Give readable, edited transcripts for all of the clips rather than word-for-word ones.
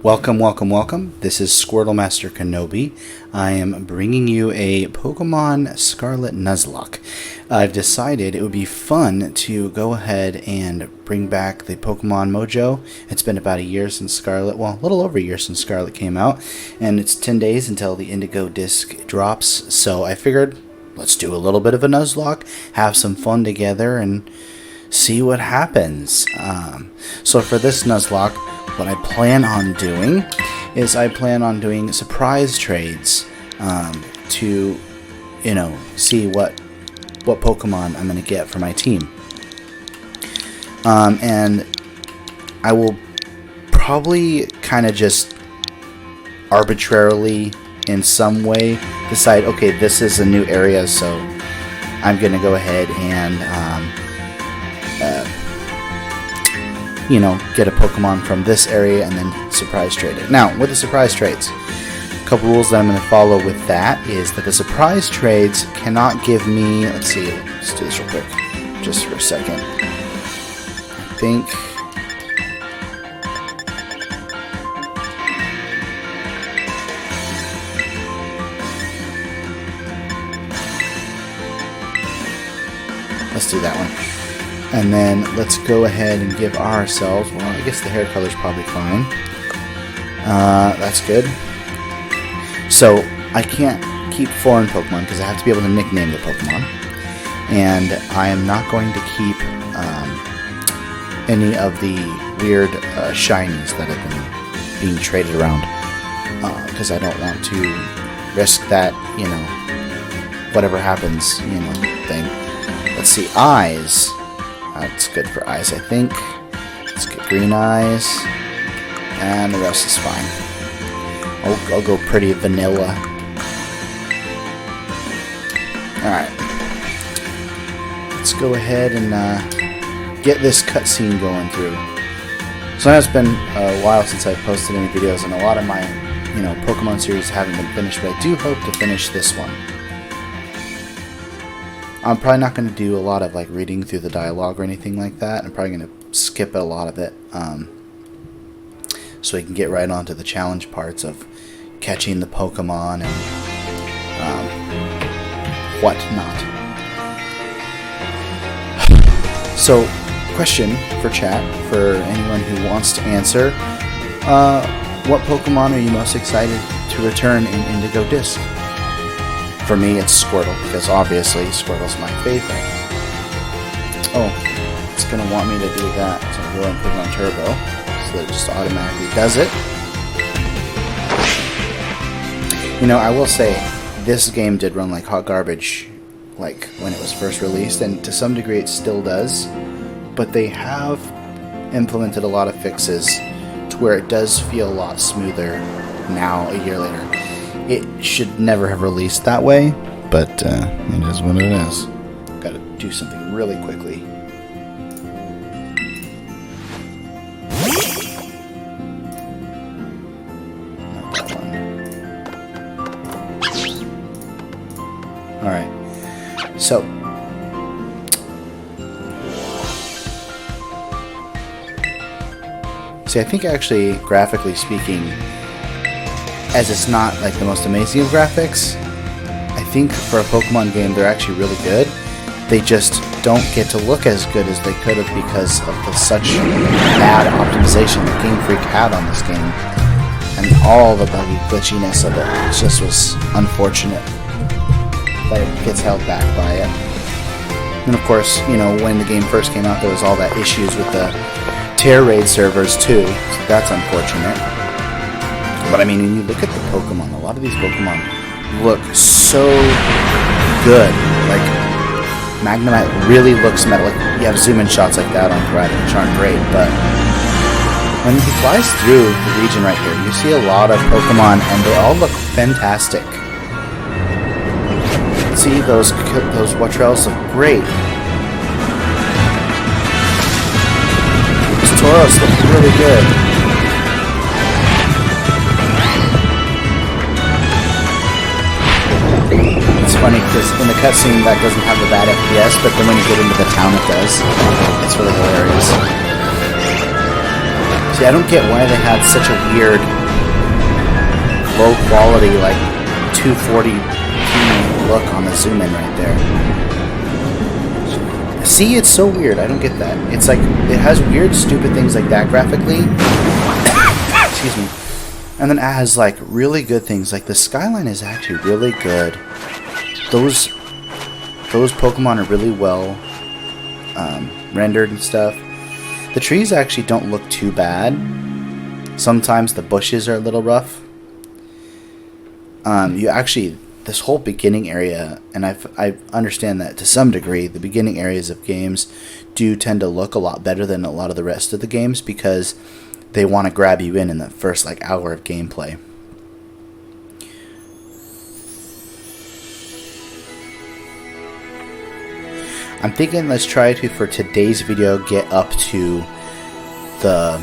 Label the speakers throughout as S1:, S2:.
S1: Welcome, welcome, welcome. This is Squirtle Master Kenobi. I am bringing you a Pokemon Scarlet Nuzlocke. I've decided it would be fun to go ahead and bring back the Pokemon Mojo. It's been about a year since Scarlet, well, a little over a year since Scarlet came out, and it's 10 days until the Indigo Disc drops, so I figured let's do a little bit of a Nuzlocke, have some fun together, and see what happens. So for this Nuzlocke, what I plan on doing is surprise trades to, see what Pokemon I'm going to get for my team. And I will probably kind of just arbitrarily in some way decide, okay, this is a new area, so I'm going to go ahead and get a Pokemon from this area and then surprise trade it. Now, with the surprise trades, a couple rules that I'm going to follow with that is that the surprise trades cannot give me, let's do this real quick, just for a second. I think, let's do that one. And then let's go ahead and give ourselves, well, I guess the hair color's probably fine. That's good. So I can't keep foreign Pokemon because I have to be able to nickname the Pokemon. And I am not going to keep any of the weird shinies that have been being traded around. Because I don't want to risk that, whatever happens, thing. Let's see, eyes. That's good for eyes, I think. Let's get green eyes. And the rest is fine. I'll go pretty vanilla. Alright. Let's go ahead and get this cutscene going through. So it's been a while since I've posted any videos, and a lot of my, Pokemon series haven't been finished, but I do hope to finish this one. I'm probably not going to do a lot of reading through the dialogue or anything like that. I'm probably going to skip a lot of it, so we can get right on to the challenge parts of catching the Pokemon and whatnot. So, question for chat, for anyone who wants to answer, what Pokemon are you most excited to return in Indigo Disc? For me, it's Squirtle, because obviously Squirtle's my favorite. Oh, it's going to want me to do that, so I'm going to put it on Turbo, so that it just automatically does it. I will say, this game did run like hot garbage, when it was first released, and to some degree it still does, but they have implemented a lot of fixes to where it does feel a lot smoother now, a year later. It should never have released that way, but it is what it is. Gotta do something really quickly. Not that one. Alright. So. See, I think actually, graphically speaking, as it's not the most amazing of graphics, I think for a Pokemon game they're actually really good. They just don't get to look as good as they could have because of such bad optimization that Game Freak had on this game, and all the buggy glitchiness of it. It just was unfortunate that it gets held back by it. And of course, when the game first came out, there was all that issues with the Tear Raid servers too, so that's unfortunate. But when you look at the Pokemon, a lot of these Pokemon look so good. Magnemite really looks metal. You have zoom-in shots like that on Thread, which aren't great, but when he flies through the region right here, you see a lot of Pokemon, and they all look fantastic. See, those Wattrells look great. Those Tauros look really good. It's funny because in the cutscene that doesn't have the bad FPS, but then when you get into the town it does. It's really hilarious. See, I don't get why they had such a weird, low quality, like 240p look on the zoom in right there. See, it's so weird. I don't get that. It's like, it has weird, stupid things like that graphically. Excuse me. And then it has like really good things. Like the skyline is actually really good. Those Pokemon are really well rendered and stuff. The trees actually don't look too bad. Sometimes the bushes are a little rough. You actually, this whole beginning area, and I understand that to some degree, the beginning areas of games do tend to look a lot better than a lot of the rest of the games because they want to grab you in the first like hour of gameplay. I'm thinking let's try to, for today's video, get up to the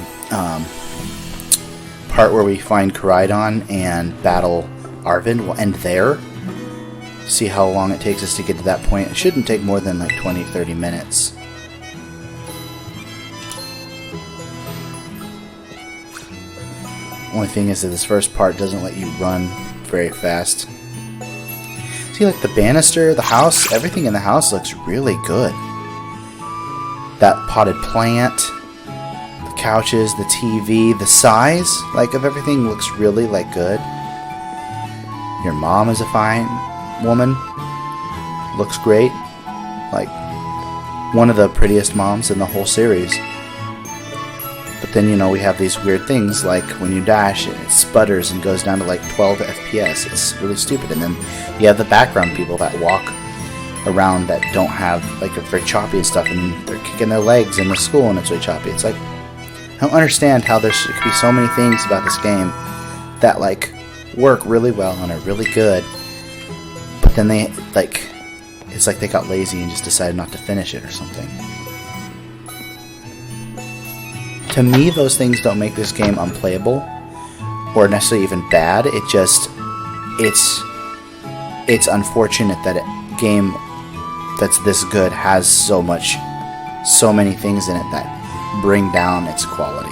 S1: part where we find Koraidon and battle Arven. We'll end there. See how long it takes us to get to that point. It shouldn't take more than like 20-30 minutes. Only thing is that this first part doesn't let you run very fast. See, like the banister, the house, everything in the house looks really good. That potted plant, the couches, the TV, the size, like, of everything looks really, like, good. Your mom is a fine woman. Looks great. Like, one of the prettiest moms in the whole series. But then, you know, we have these weird things, like when you dash, it sputters and goes down to like 12 FPS. It's really stupid. And then you have the background people that walk around that don't have, like, are very choppy and stuff, and they're kicking their legs in the school and it's really choppy. It's like, I don't understand how there could be so many things about this game that, like, work really well and are really good, but then they, like, it's like they got lazy and just decided not to finish it or something. To me, those things don't make this game unplayable or necessarily even bad. It just, it's unfortunate that a game that's this good has so many things in it that bring down its quality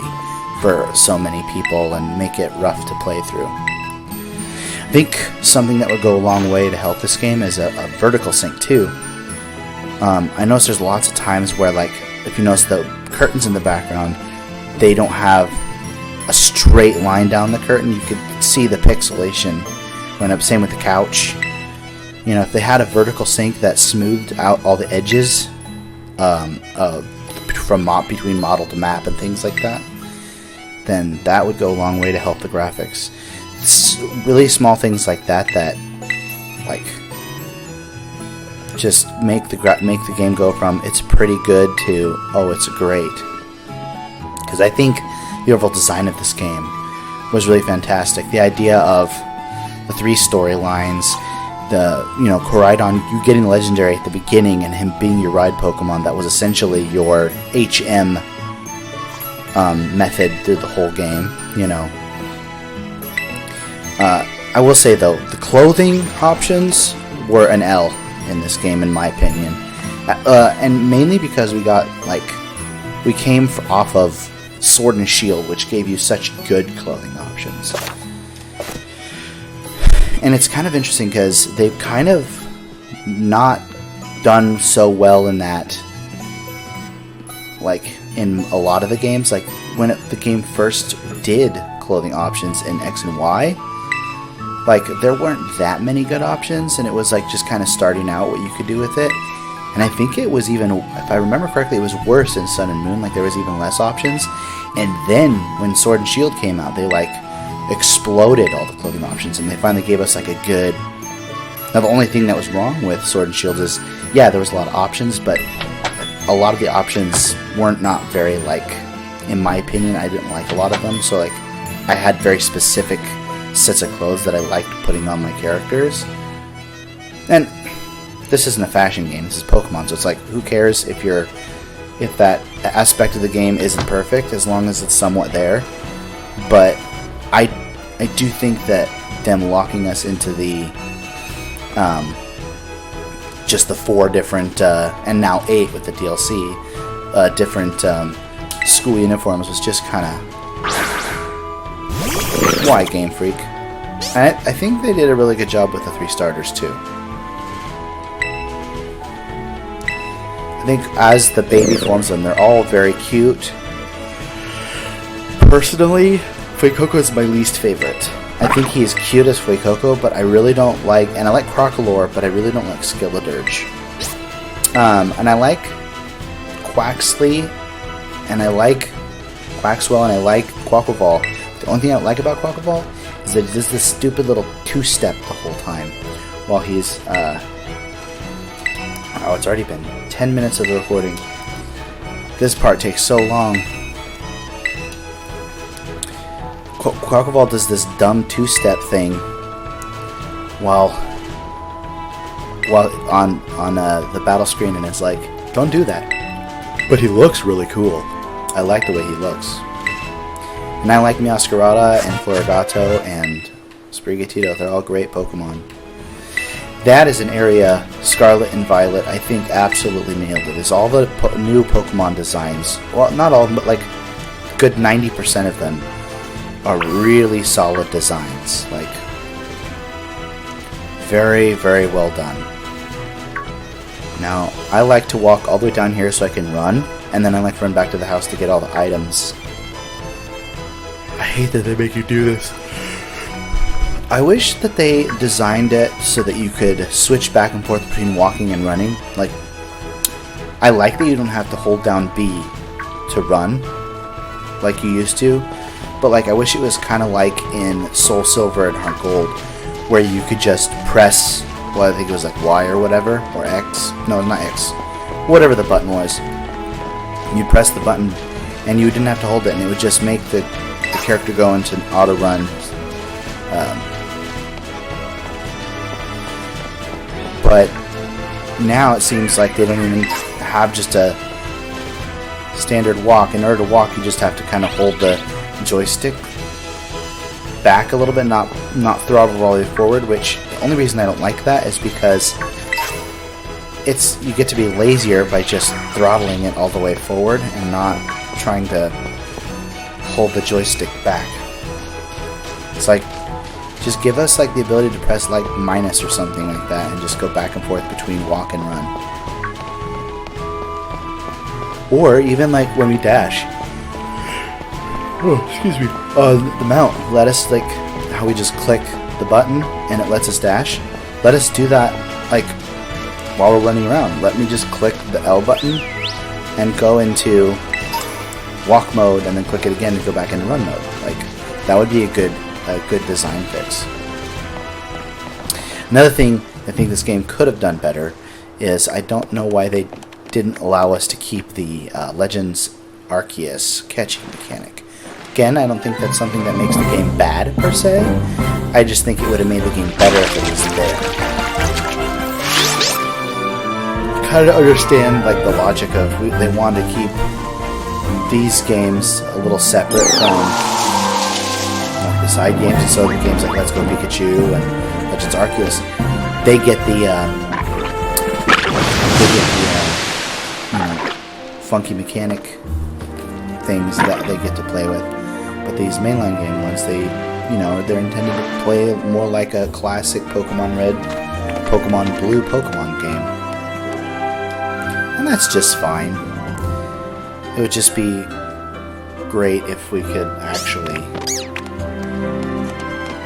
S1: for so many people and make it rough to play through. I think something that would go a long way to help this game is a vertical sync too. I notice there's lots of times where, like, if you notice the curtains in the background, they don't have a straight line down the curtain. You could see the pixelation when up. Same with the couch. You know, if they had a vertical sync that smoothed out all the edges from between model to map and things like that, then that would go a long way to help the graphics. It's really small things like that that, like, just make the game go from it's pretty good to, oh, it's great. Because I think the overall design of this game was really fantastic. The idea of the 3 storylines, the, you know, Koraidon, you getting legendary at the beginning and him being your ride Pokemon, that was essentially your HM method through the whole game, you know. I will say though, the clothing options were an L in this game, in my opinion, and mainly because we came off of Sword and Shield, which gave you such good clothing options. And it's kind of interesting because they've kind of not done so well in that, like, in a lot of the games. Like, when the game first did clothing options in X and Y, like, there weren't that many good options, and it was, like, just kind of starting out what you could do with it. And I think it was even, if I remember correctly, it was worse in Sun and Moon. Like, there was even less options. And then, when Sword and Shield came out, they, like, exploded all the clothing options, and they finally gave us, like, a good... Now, the only thing that was wrong with Sword and Shield is, yeah, there was a lot of options, but a lot of the options weren't not very, like, in my opinion, I didn't like a lot of them. So, like, I had very specific sets of clothes that I liked putting on my characters. And this isn't a fashion game, this is Pokemon, so it's like, who cares if that aspect of the game isn't perfect, as long as it's somewhat there. But I do think that them locking us into the just the 4 different and now 8 with the DLC different school uniforms was just kind of Why, Game Freak? I think they did a really good job with the 3 starters, too. I think as the baby forms them, they're all very cute. Personally, Fuecoco is my least favorite. I think he's cute as Fuecoco, but I really don't like... And I like Crocolore, but I really don't like Skeledirge. And I like Quaxly, and I like Quaxwell, and I like Quaquaval. The only thing I don't like about Quaquaval is that it does this stupid little 2-step the whole time while he's... Oh, it's already been 10 minutes of the recording. This part takes so long. Quaquaval does this dumb 2-step thing while on the battle screen, and it's like, don't do that. But he looks really cool. I like the way he looks. And I like Meowscarada and Florigato and Sprigatito. They're all great Pokemon. That is an area Scarlet and Violet, I think, absolutely nailed it. Is all the new Pokemon designs, well, not all of them, but like a good 90% of them are really solid designs. Like, very, very well done. Now, I like to walk all the way down here so I can run, and then I like to run back to the house to get all the items. I hate that they make you do this. I wish that they designed it so that you could switch back and forth between walking and running. Like, I like that you don't have to hold down B to run like you used to, but like I wish it was kind of like in Soul Silver and Heart Gold, where you could just press, well, I think it was like Y or whatever, or X. No, not X. Whatever the button was. You press the button, and you didn't have to hold it, and it would just make the character go into auto run. But now it seems like they don't even have just a standard walk. In order to walk, you just have to kind of hold the joystick back a little bit, not throttle all the way forward, which the only reason I don't like that is because you get to be lazier by just throttling it all the way forward and not trying to hold the joystick back. It's like, just give us like the ability to press like minus or something like that and just go back and forth between walk and run. Or even like when we dash. Oh, excuse me. The mount. Let us, like, how we just click the button and it lets us dash. Let us do that like while we're running around. Let me just click the L button and go into walk mode and then click it again to go back into run mode. Like, that would be a good design fix. Another thing I think this game could have done better is I don't know why they didn't allow us to keep the Legends Arceus catching mechanic. Again, I don't think that's something that makes the game bad per se. I just think it would have made the game better if it was there. I kind of understand like the logic of they wanted to keep these games a little separate from the side games, and so the games like Let's Go Pikachu and Legends Arceus, they get the funky mechanic things that they get to play with. But these mainline game ones, they're intended to play more like a classic Pokemon Red, Pokemon Blue Pokemon game, and that's just fine. It would just be great if we could actually.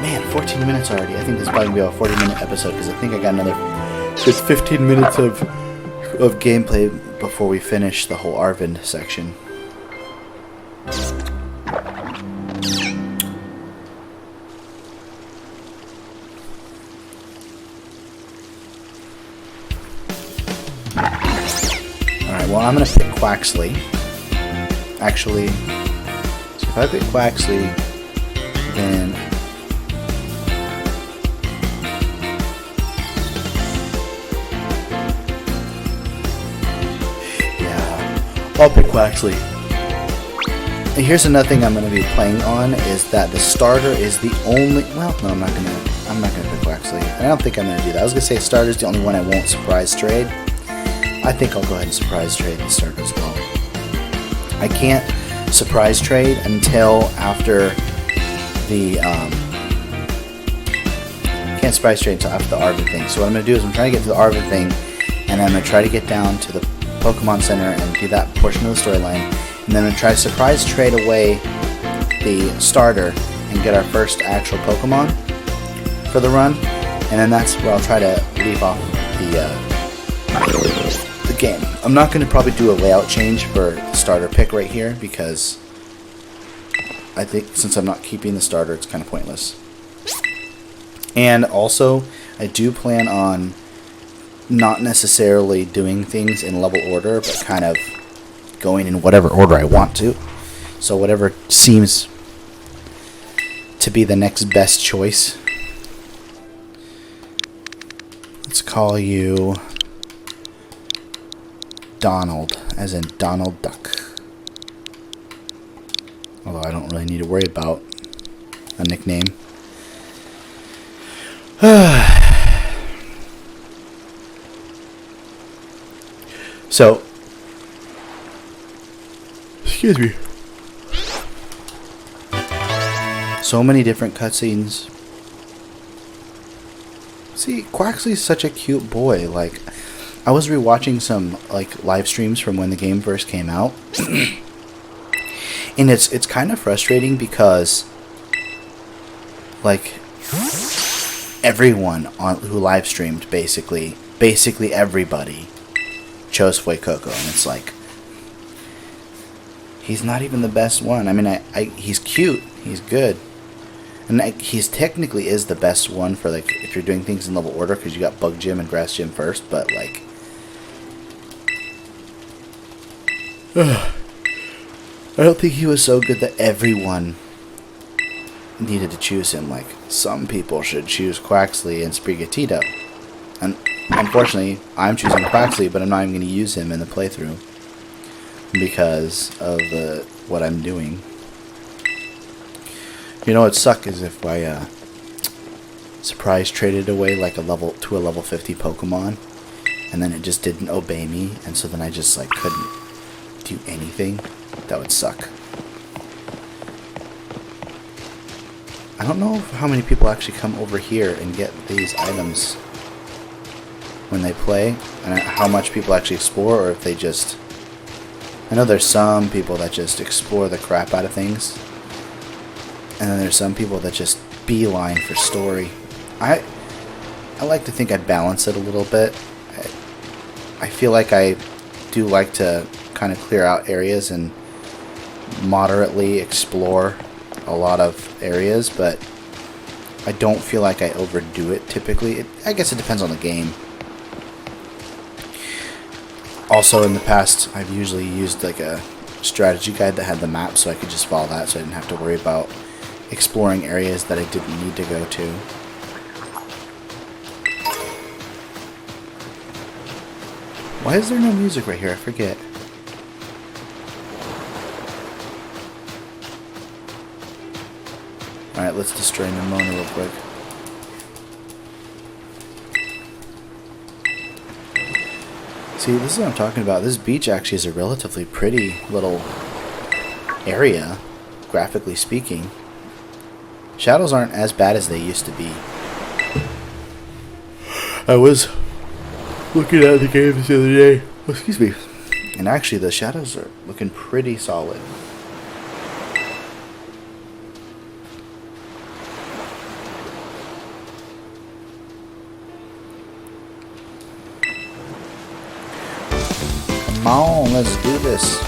S1: Man, 14 minutes already. I think this is probably going to be a 40-minute episode because I think I got another just 15 minutes of gameplay before we finish the whole Arvind section. Alright, well, I'm going to pick Quaxly. Actually, so if I pick Quaxly, then I'll pick Quaxly. And here's another thing I'm going to be playing on is that the starter is the only. Well, no, I'm not gonna pick Quaxly. I don't think I'm gonna do that. I was gonna say starter's the only one I won't surprise trade. I think I'll go ahead and surprise trade the starter as well. I can't surprise trade until after the can't surprise trade until after the Arvid thing. So what I'm going to do is I'm trying to get to the Arvid thing, and I'm going to try to get down to the Pokemon Center and do that portion of the storyline, and then I'm going to try to surprise trade away the starter and get our first actual Pokemon for the run, and then that's where I'll try to leave off the game. I'm not going to probably do a layout change for the starter pick right here, because I think since I'm not keeping the starter, it's kind of pointless. And also, I do plan on not necessarily doing things in level order, but kind of going in whatever order I want to. So whatever seems to be the next best choice. Let's call you Donald, as in Donald Duck. Although I don't really need to worry about a nickname. So, excuse me. So many different cutscenes. See, Quaxly's such a cute boy. Like, I was rewatching some like live streams from when the game first came out, and it's kind of frustrating because like everyone who live streamed basically everybody chose Fuecoco, and it's like he's not even the best one. I mean, he's cute, he's good, and he's technically is the best one for like if you're doing things in level order, because you got Bug Gym and Grass Gym first. But like, I don't think he was so good that everyone needed to choose him. Like, some people should choose Quaxly and Sprigatito. And unfortunately, I'm choosing Quaxly, but I'm not even going to use him in the playthrough because of what I'm doing. You know what suck is if I surprise traded away like a level 50 Pokemon, and then it just didn't obey me, and so then I just like couldn't do anything. That would suck. I don't know how many people actually come over here and get these items when they play, and how much people actually explore, or if they just... I know there's some people that just explore the crap out of things, and then there's some people that just beeline for story. I like to think I'd balance it a little bit. I feel like I do like to kind of clear out areas and moderately explore a lot of areas, but I don't feel like I overdo it typically. I guess it depends on the game. Also, in the past, I've usually used like a strategy guide that had the map, so I could just follow that, so I didn't have to worry about exploring areas that I didn't need to go to. Why is there no music right here? I forget. Alright, let's destroy Nimona real quick. See, this is what I'm talking about. This beach actually is a relatively pretty little area, graphically speaking. Shadows aren't as bad as they used to be. I was looking at the games the other day. Oh, excuse me. And actually, the shadows are looking pretty solid. Come on, let's do this.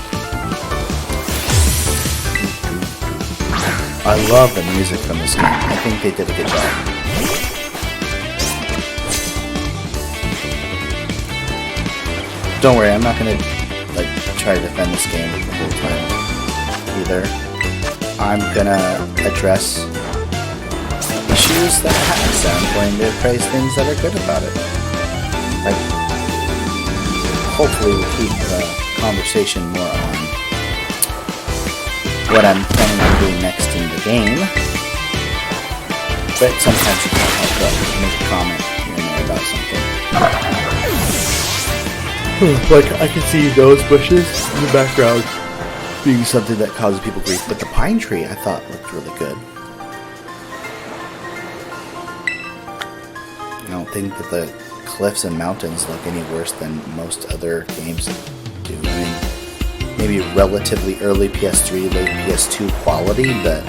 S1: I love the music from this game. I think they did a good job. Don't worry, I'm not gonna like try to defend this game the whole time either. I'm gonna address issues that it has, and I'm going to praise things that are good about it. Like, hopefully we'll keep the conversation more on what I'm planning on doing next in the game. But sometimes you can't help but make a comment here and there about something. Like, I can see those bushes in the background being something that causes people grief, but the pine tree I thought looked really good. I don't think that the cliffs and mountains look any worse than most other games do. I mean, maybe relatively early PS3, late PS2 quality, but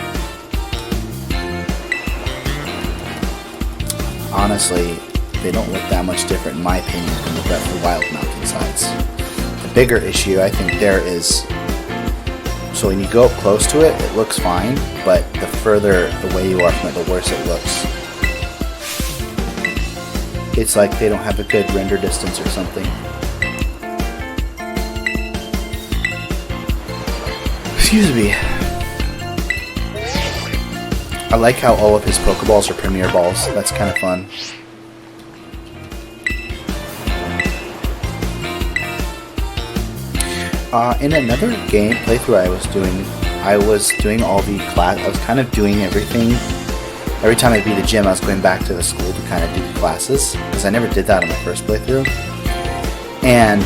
S1: honestly, they don't look that much different, in my opinion, from the Breath of the Wild mountainsides. The bigger issue, I think, there is, so when you go up close to it, it looks fine, but the further away you are from it, the worse it looks. It's like they don't have a good render distance or something. Excuse me. I like how all of his Pokeballs are Premier Balls. That's kind of fun. In another game playthrough I was doing all the class. I was kind of doing everything. Every time I beat a gym, I was going back to the school to kind of do the classes, because I never did that in my first playthrough. And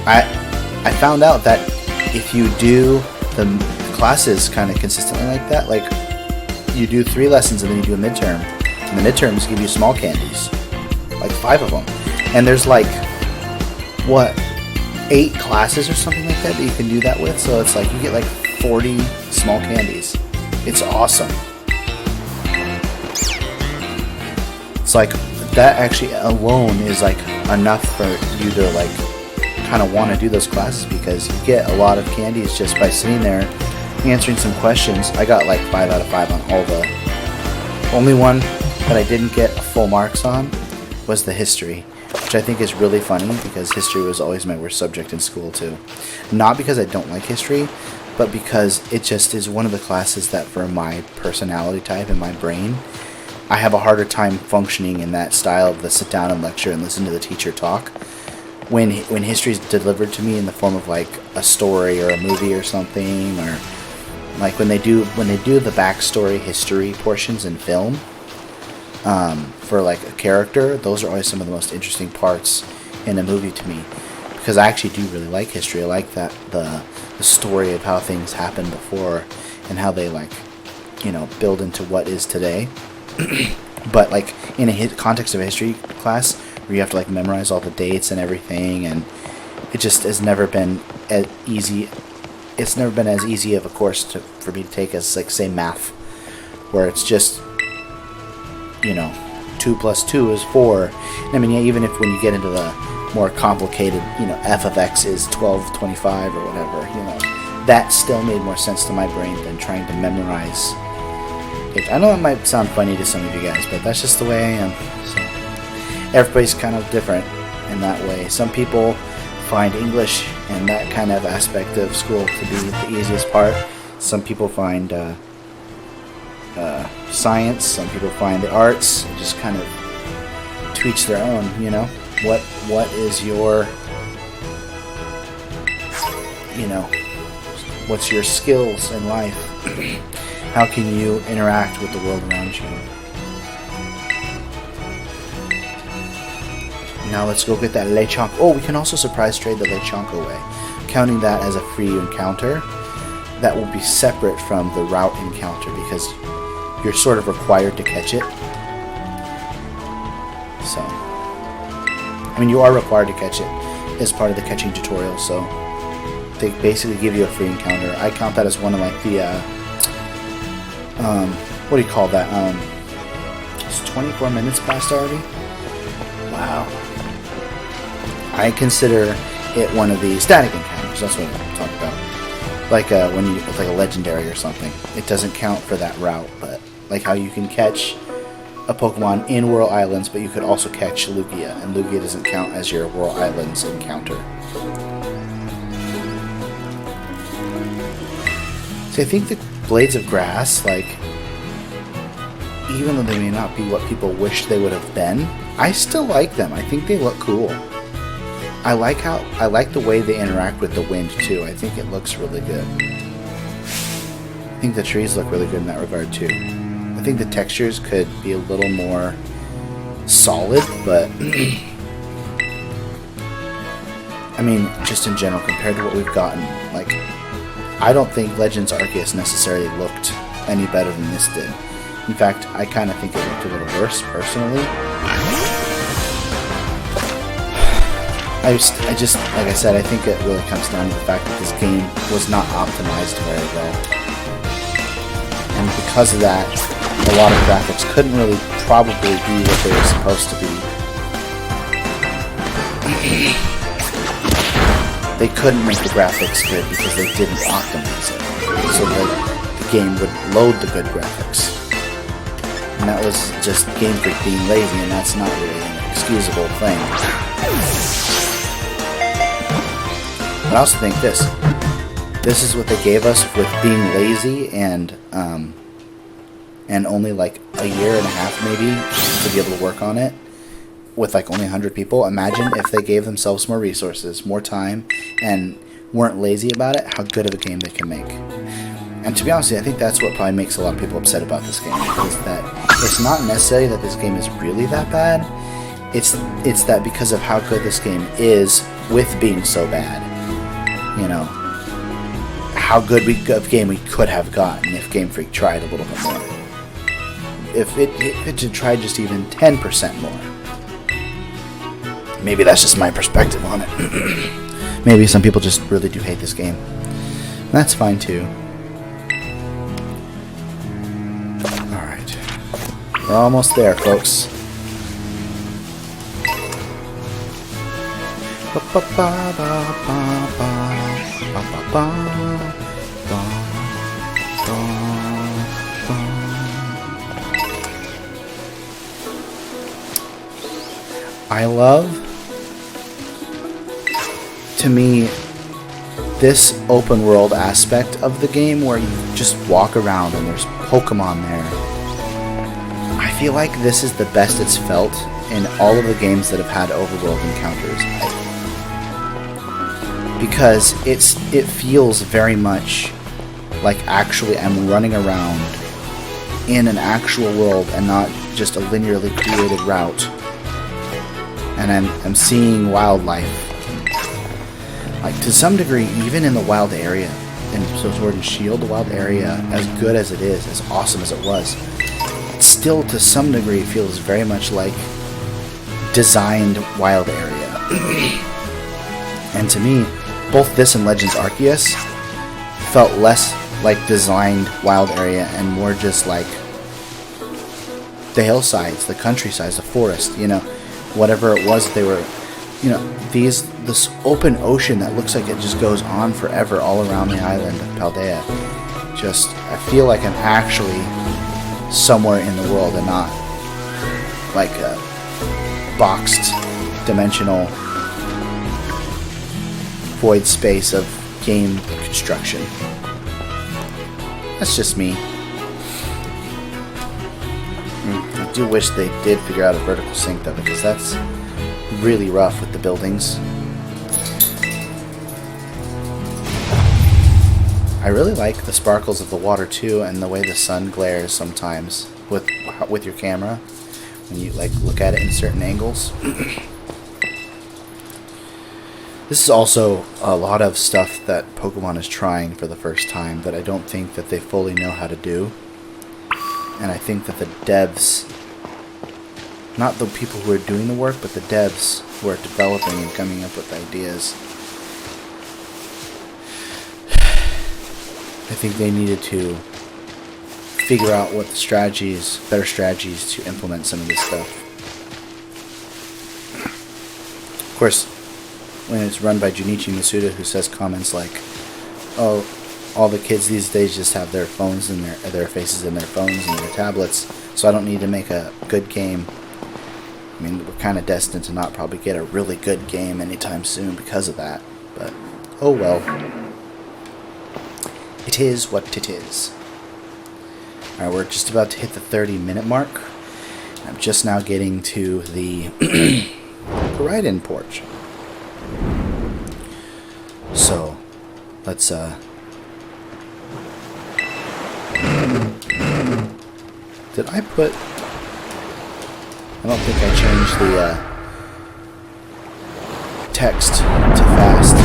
S1: I found out that if you do the classes kind of consistently like that, like you do 3 lessons and then you do a midterm, and the midterms give you small candies, like 5 of them. And there's like, what, 8 classes or something like that you can do that with, so it's like you get like 40 small candies. It's awesome. It's like, that actually alone is like enough for you to like kind of want to do those classes, because you get a lot of candies just by sitting there answering some questions. I got like 5 out of 5 on all the... Only one that I didn't get full marks on was the history, which I think is really funny, because history was always my worst subject in school too. Not because I don't like history, but because it just is one of the classes that, for my personality type and my brain, I have a harder time functioning in that style of the sit down and lecture and listen to the teacher talk. When history is delivered to me in the form of like a story or a movie or something, or like when they do the backstory history portions in film, for like a character, those are always some of the most interesting parts in a movie to me, because I actually do really like history. I like that the story of how things happened before and how they, like, you know, build into what is today. But like in a context of a history class where you have to like memorize all the dates and everything, and it just has never been as easy. It's never been as easy of a course for me to take as, like, say, math, where it's just, you know, 2 plus 2 is 4. I mean, yeah, even if when you get into the more complicated, you know, f of x is 1225 or whatever, you know, that still made more sense to my brain than trying to memorize it. I know it might sound funny to some of you guys, but that's just the way I am. So everybody's kind of different in that way. Some people find English and that kind of aspect of school to be the easiest part. Some people find science. Some people find the arts. Just kind of to each their own, you know. What is your, you know, what's your skills in life? How can you interact with the world around you? Now let's go get that Lechonk. Oh, we can also surprise trade the Lechonk away. Counting that as a free encounter, that will be separate from the route encounter, because you're sort of required to catch it. So, I mean, you are required to catch it as part of the catching tutorial, so they basically give you a free encounter. I count that as one of like the, what do you call that? It's 24 minutes past already? Wow. I consider it one of the static encounters. That's what I'm talking about. Like when you, it's like a legendary or something. It doesn't count for that route, but like how you can catch a Pokemon in Whirl Islands, but you could also catch Lugia, and Lugia doesn't count as your Whirl Islands encounter. So I think the Blades of Grass, like, even though they may not be what people wish they would have been, I still like them. I think they look cool. I like the way they interact with the wind too. I think it looks really good. I think the trees look really good in that regard too. I think the textures could be a little more solid, but I mean, just in general, compared to what we've gotten, like, I don't think Legends Arceus necessarily looked any better than this did. In fact, I kind of think it looked a little worse, personally. I just, like I said, I think it really comes down to the fact that this game was not optimized very well. And because of that, a lot of graphics couldn't really probably be what they were supposed to be. They couldn't make the graphics good because they didn't optimize it. So the game would load the good graphics. And that was just Game Freak being lazy, and that's not really an excusable thing. But I also think this is what they gave us with being lazy and only like a year and a half maybe to be able to work on it with like only 100 people. Imagine if they gave themselves more resources, more time, and weren't lazy about it, how good of a game they can make. And to be honest with you, I think that's what probably makes a lot of people upset about this game, is that it's not necessarily that this game is really that bad, it's that because of how good this game is with being so bad. You know, how good of game we could have gotten if Game Freak tried a little bit more. If it had tried just even 10% more. Maybe that's just my perspective on it. Maybe some people just really do hate this game. That's fine too. Alright. We're almost there, folks. I love, to me, this open world aspect of the game where you just walk around and there's Pokémon there. I feel like this is the best it's felt in all of the games that have had overworld encounters. Because it feels very much like actually I'm running around in an actual world and not just a linearly created route. And I'm seeing wildlife. Like, to some degree, even in the wild area, in Sword and Shield, the wild area, as good as it is, as awesome as it was, it still, to some degree, feels very much like designed wild area. And to me, both this and Legends Arceus felt less like designed wild area and more just like the hillsides, the countrysides, the forest, you know, whatever it was they were, you know, this open ocean that looks like it just goes on forever all around the island of Paldea. Just, I feel like I'm actually somewhere in the world and not like a boxed, dimensional void space of game construction. That's just me. I do wish they did figure out a vertical sync though, because that's really rough with the buildings. I really like the sparkles of the water too, and the way the sun glares sometimes with your camera when you like look at it in certain angles. This is also a lot of stuff that Pokemon is trying for the first time that I don't think that they fully know how to do. And I think that the devs, not the people who are doing the work, but the devs who are developing and coming up with ideas, I think they needed to figure out what the strategies, better strategies to implement some of this stuff. Of course, when it's run by Junichi Masuda, who says comments like, "Oh, all the kids these days just have their phones and their faces in their phones and their tablets, so I don't need to make a good game." I mean, we're kind of destined to not probably get a really good game anytime soon because of that, but oh well. It is what it is. Alright, we're just about to hit the 30-minute mark. I'm just now getting to the ride-in porch. So, let's, did I put... I don't think I changed the, text to fast.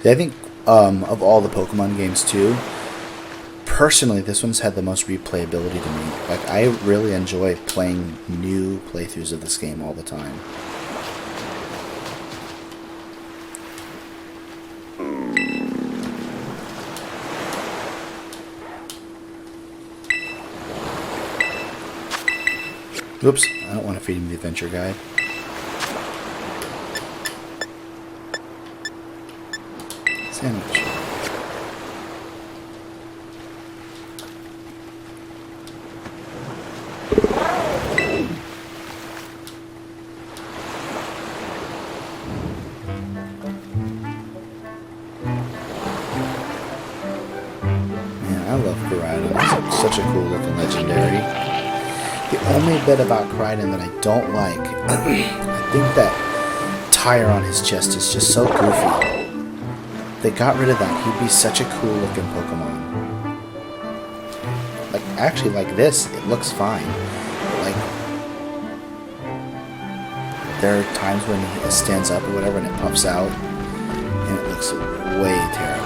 S1: I think of all the Pokemon games too, personally, this one's had the most replayability to me. Like, I really enjoy playing new playthroughs of this game all the time. Oops, I don't want to feed him the adventure guide. Sandwich. Man, I love Koraidon. It's such a cool looking legendary. The only bit about Koraidon that I don't like, I think that tire on his chest is just so goofy. If they got rid of that, he'd be such a cool looking Pokemon. Like, actually, like this, it looks fine. But like, there are times when he stands up or whatever and it puffs out, and it looks way terrible.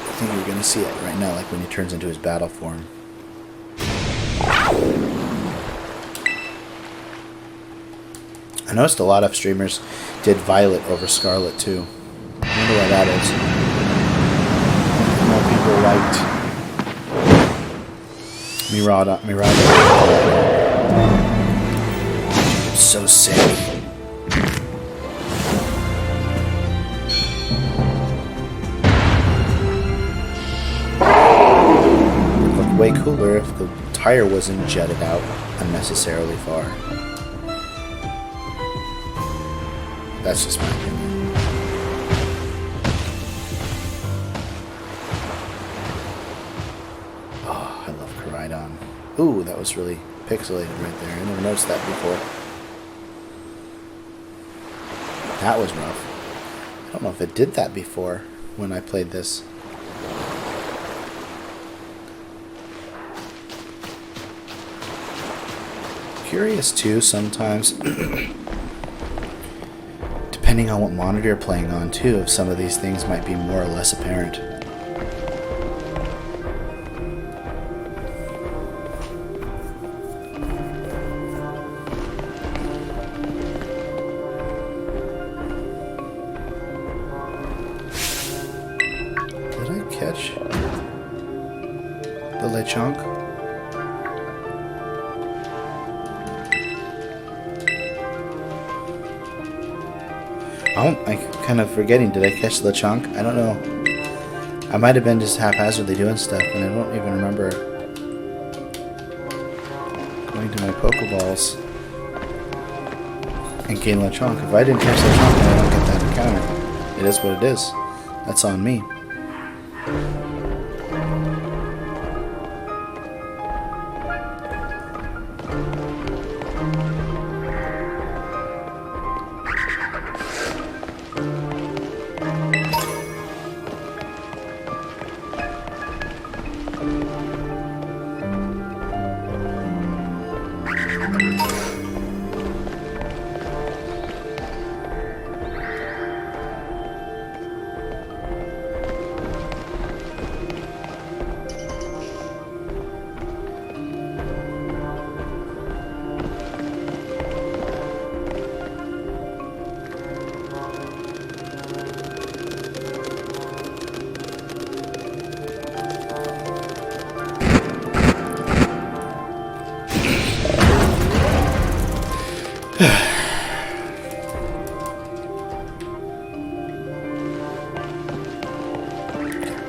S1: I think you're gonna see it right now, like when he turns into his battle form. I noticed a lot of streamers did Violet over Scarlet too. I wonder why that is. More people liked Mirada. I'm so sick. Way cooler if the tire wasn't jetted out unnecessarily far. That's just my opinion. Oh, I love Koraidon. Ooh, that was really pixelated right there. I never noticed that before. That was rough. I don't know if it did that before when I played this. Curious too sometimes, depending on what monitor you're playing on too, if some of these things might be more or less apparent. Did I catch the Lechonk? I'm kind of forgetting. Did I catch the chunk? I don't know. I might have been just haphazardly doing stuff, and I don't even remember going to my Pokeballs and getting Lechonk. If I didn't catch Lechonk, then I don't get that encounter. It is what it is. That's on me.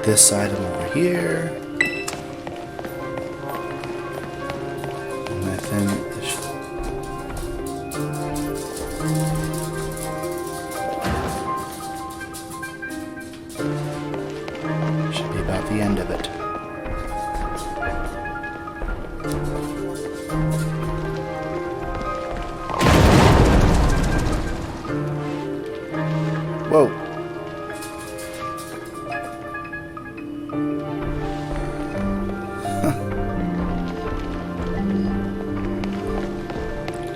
S1: This item over here. And then should be about the end of it. Whoa.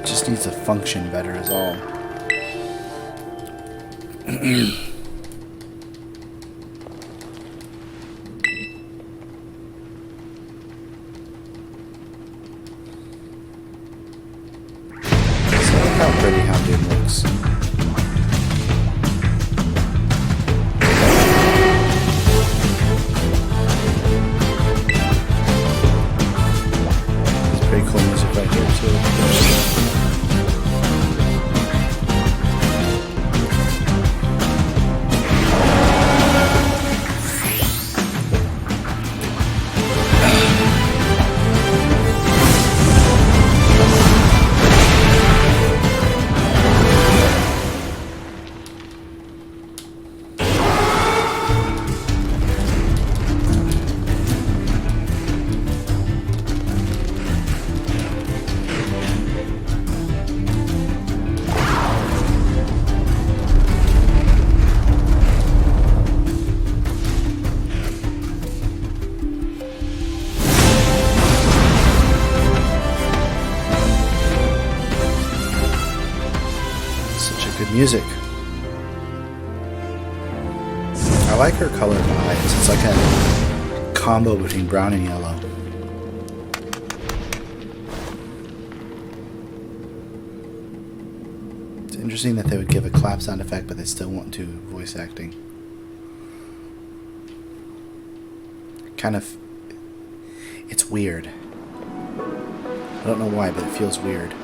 S1: Just needs to function better is all.
S2: Look how pretty Houndoom looks. It's pretty cool music right here too. Music. I like her color vibes. It's like a combo between brown and yellow. It's interesting that they would give a clap sound effect, but they still want to voice acting. Kind of... It's weird. I don't know why, but it feels weird.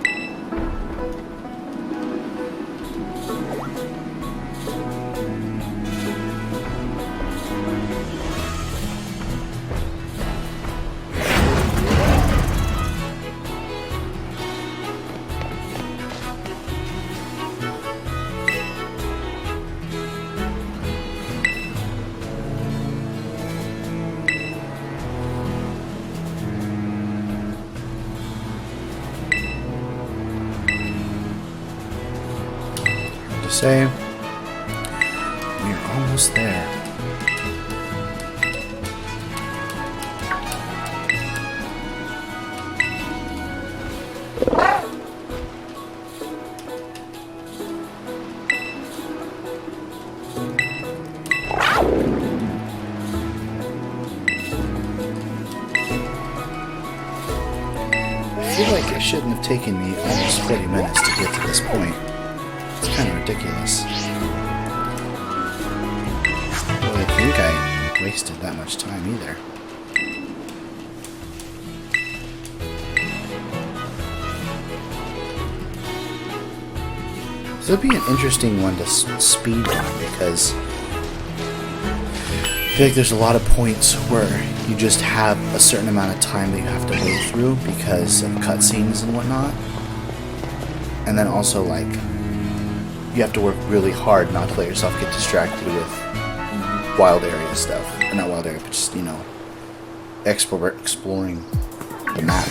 S2: Say, we're almost there. I feel like it shouldn't have taken me almost 40 minutes to get to this point. It's kind of ridiculous. Well, I think I wasted that much time either. This would be an interesting one to speed run because I feel like there's a lot of points where you just have a certain amount of time that you have to wait through because of cutscenes and whatnot. And then also, like, you have to work really hard not to let yourself get distracted with wild area stuff. Or not wild area, but just, you know, exploring the map.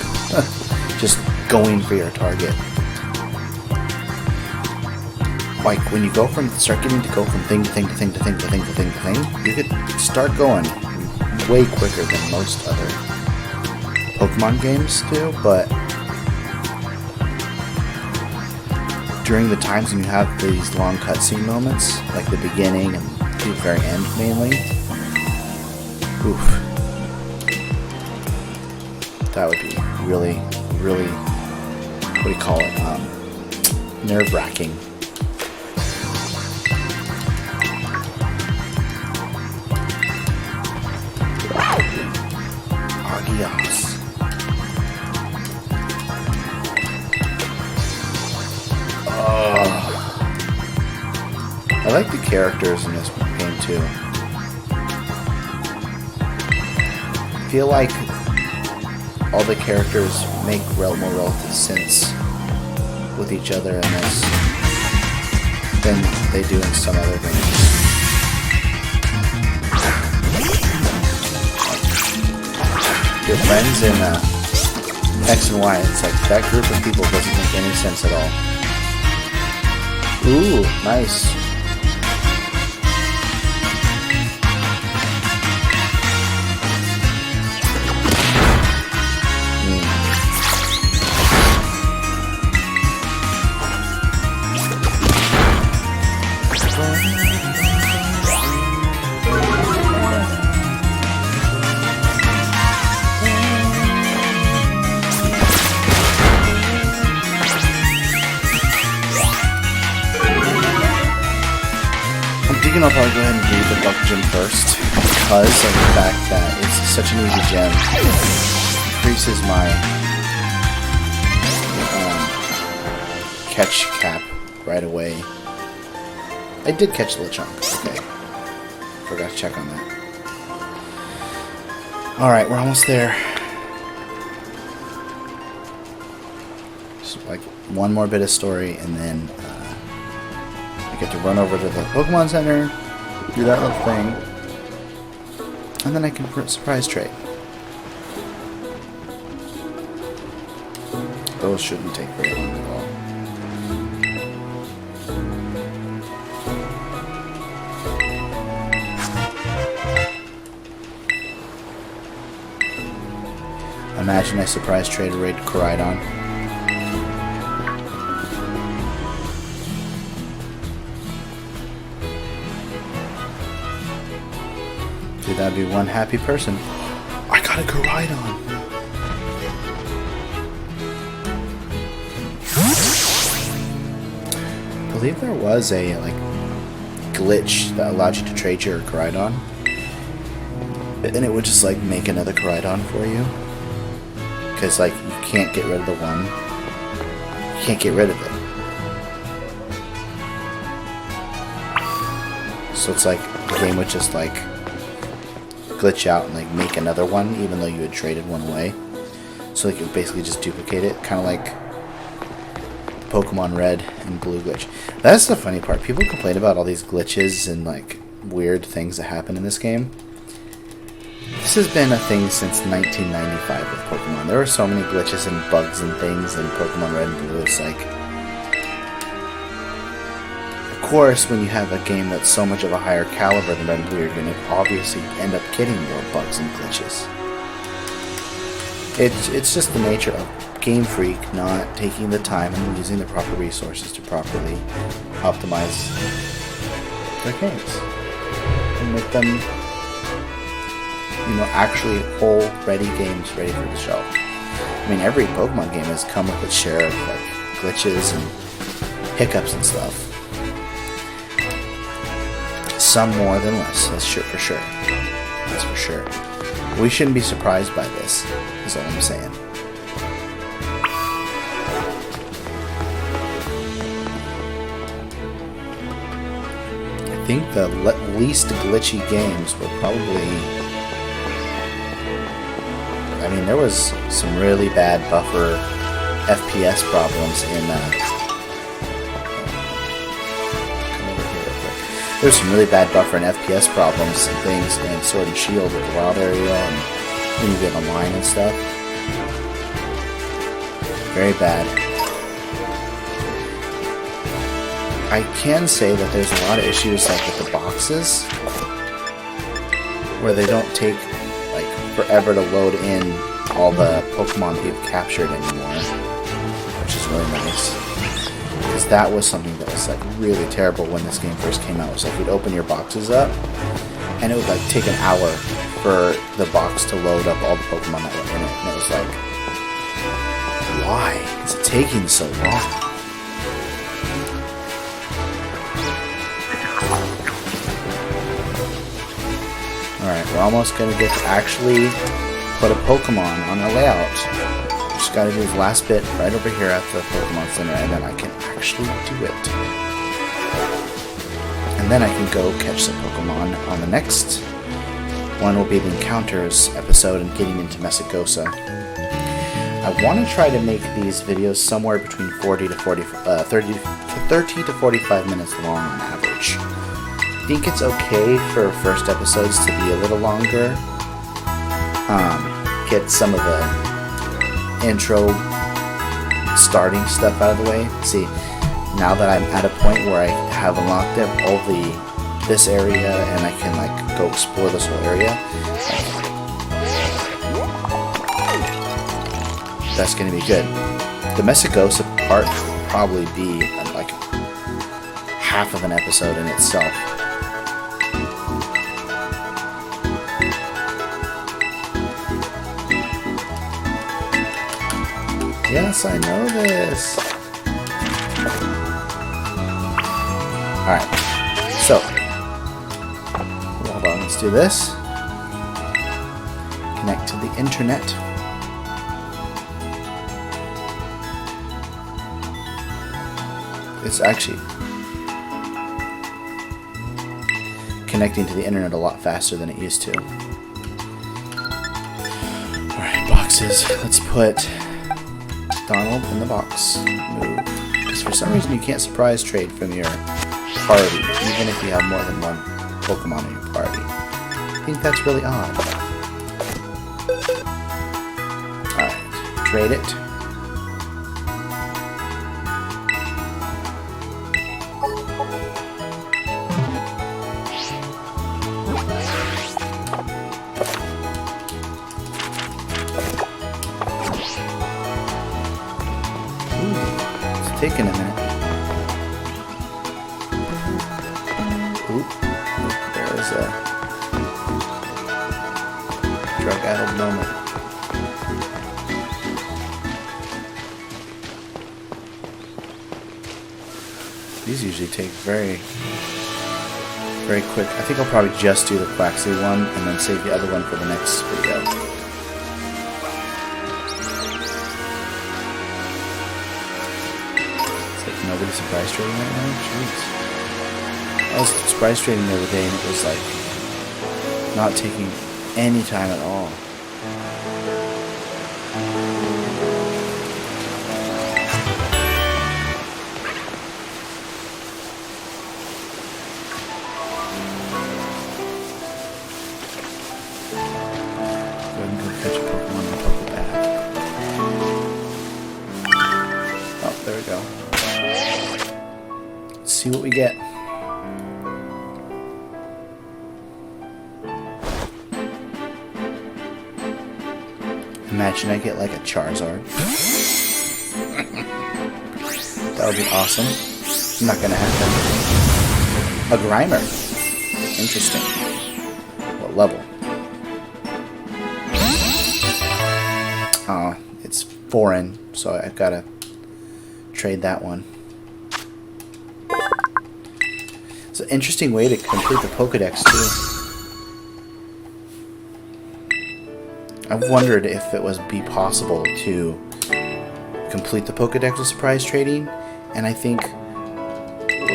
S2: Just going for your target. Like, when you go from, start getting to go from thing to thing to thing to thing to thing to thing to thing, you could start going way quicker than most other Pokemon games do, but during the times when you have these long cutscene moments, like the beginning and the very end mainly, oof, that would be really, really, what do you call it, nerve-wracking. Agios. I like the characters in this game too. I feel like all the characters make more relative sense with each other in this than they do in some other games. Your friends in X and Y, it's like that group of people doesn't make any sense at all. Ooh, nice.
S1: thinking I'll probably go ahead and do the Buck Gym first because of the fact that it's such an easy gym. It increases my catch cap right away. I did catch the Lechonk. Okay. Forgot to check on that. Alright, we're almost there. Just like one more bit of story and then I get to run over to the Pokemon Center, do that little thing, and then I can surprise trade. Those shouldn't take very long at all. Imagine I surprise trade a raid Koraidon. Dude, that'd be one happy person. I got a Koraidon! I believe there was a glitch that allowed you to trade your Koraidon. And it would just make another Koraidon for you. Because you can't get rid of the one. You can't get rid of it. So it's the game would just glitch out and make another one even though you had traded one away. So it would basically just duplicate it. Kind of like Pokemon Red and Blue glitch. That's the funny part. People complain about all these glitches and weird things that happen in this game. This has been a thing since 1995 with Pokemon. There were so many glitches and bugs and things in Pokemon Red and Blue. It's of course, when you have a game that's so much of a higher caliber than Red and Blue, you're going to obviously end up getting more bugs and glitches. It's just the nature of Game Freak not taking the time and using the proper resources to properly optimize their games and make them actually whole, ready games ready for the shelf. I mean, every Pokemon game has come with its share of glitches and hiccups and stuff. Some more than less, that's for sure. That's for sure. We shouldn't be surprised by this, is all I'm saying. I think the least glitchy games were probably... I mean, there was some really bad buffer FPS problems in... There's some really bad buffer and FPS problems and things in Sword and Shield with the wild area and when you get online and stuff. Very bad. I can say that there's a lot of issues with the boxes where they don't take forever to load in all the Pokemon that you've captured anymore, which is really nice. Because that was something that was really terrible when this game first came out. It was you'd open your boxes up and it would take an hour for the box to load up all the Pokemon that were in it. And it was why is it taking so long? Alright, we're almost going to get to actually put a Pokemon on our layout. Just got to do this last bit right over here at the Pokemon Center, and then I can actually do it. And then I can go catch some Pokemon on the next one. Will be the Encounters episode and getting into Messagosa. I want to try to make these videos somewhere between 30 to 45 minutes long on average. I think it's okay for first episodes to be a little longer. Get some of the intro starting stuff out of the way. See, now that I'm at a point where I have unlocked all this area and I can go explore this whole area, that's gonna be good. The Messagosa part will probably be half of an episode in itself. Yes, I know this. Alright, so let's do this. Connect to the internet. It's actually connecting to the internet a lot faster than it used to. Alright, boxes. Let's put Donald in the box. Move. Because for some reason you can't surprise trade from your party, even if you have more than one Pokemon in your party. I think that's really odd. Alright, trade it. Taking a minute. Oop, there is a drug-addled moment. These usually take very quick. I think I'll probably just do the Quaxley one and then save the other one for the next video. Nobody surprise trading right now? Jeez. I was surprise trading the other day and it was like not taking any time at all. Go ahead and go catch a Pokemon and poke it back. Oh, there we go. Let's see what we get. Imagine I get like a Charizard. That would be awesome. Not gonna happen. A Grimer. Interesting. What level? Oh, it's foreign, so I've gotta trade that one. It's an interesting way to complete the Pokedex too. I've wondered if it was possible to complete the Pokedex with surprise trading, and I think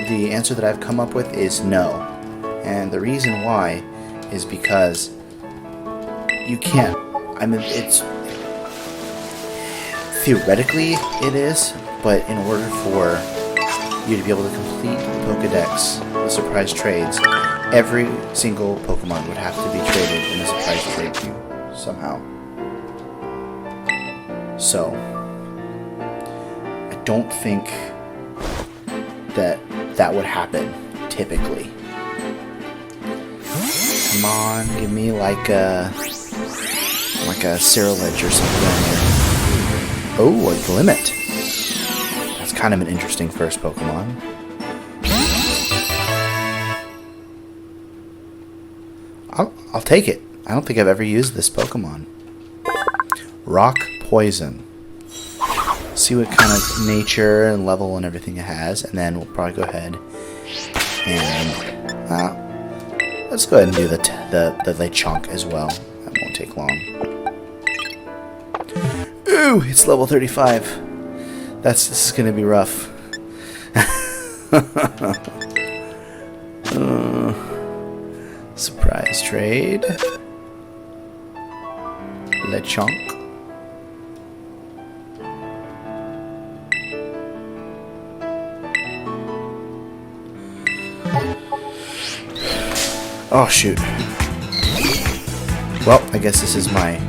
S1: the answer that I've come up with is no. And the reason why is because you can't. I mean, it's theoretically it is, but in order for you to be able to complete Pokedex with surprise trades, every single Pokemon would have to be traded in a surprise trade queue somehow. So I don't think that that would happen typically. Come on, give me like a Scarlet or something down there. Oh, a Glimmet. That's kind of an interesting first Pokemon. I'll take it. I don't think I've ever used this Pokemon. Rock Poison. See what kind of nature and level and everything it has, and then we'll probably go ahead and let's go ahead and do the Lechonk as well. That won't take long. Ooh, it's level 35. This is gonna be rough. Surprise trade. Lechonk. Oh shoot. Well, I guess this is my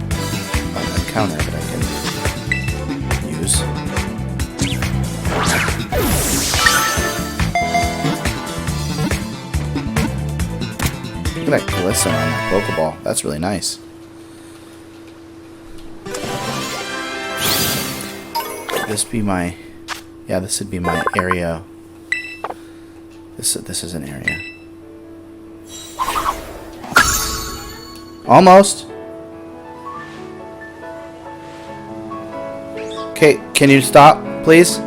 S1: counter that I can use. Look at that glisten on that Pokeball. That's really nice. This be my... Yeah, this would be my area. This is an area. Almost. Okay, can you stop, please?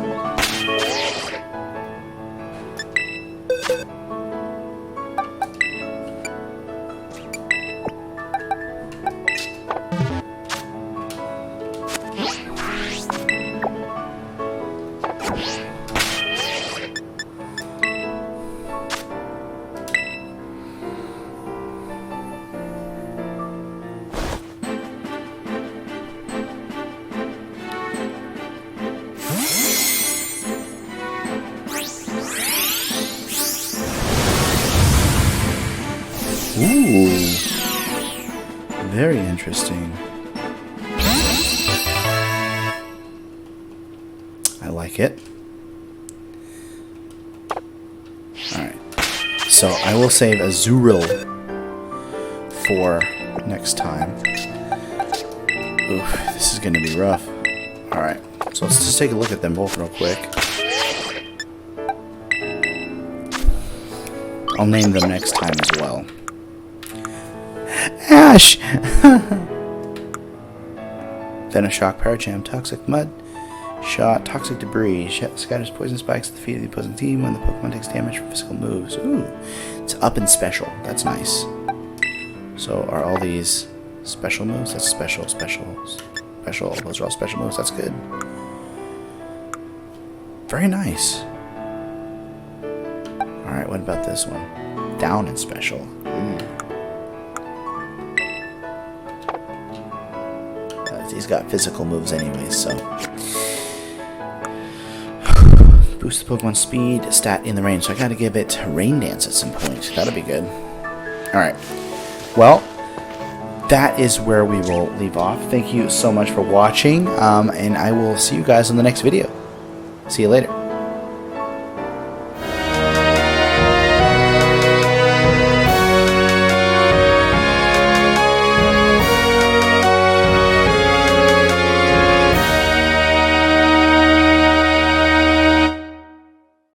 S1: Ooh. Very interesting. I like it. Alright. So I will save a Zuril for next time. Oof, this is going to be rough. Alright. So let's just take a look at them both real quick. I'll name them next time as well. Ash! Venom Shock, Paracham, Toxic Mud, Shot, Toxic Debris, scatters poison spikes at the feet of the opposing team when the Pokemon takes damage from physical moves. Ooh, it's up and special. That's nice. So are all these special moves? That's special. Those are all special moves. That's good. Very nice. Alright, what about this one? Down and special. He's got physical moves anyway, so. Boost the Pokemon speed stat in the range, so I gotta give it Rain Dance at some point. That'll be good. Alright. Well, that is where we will leave off. Thank you so much for watching, and I will see you guys in the next video. See you later.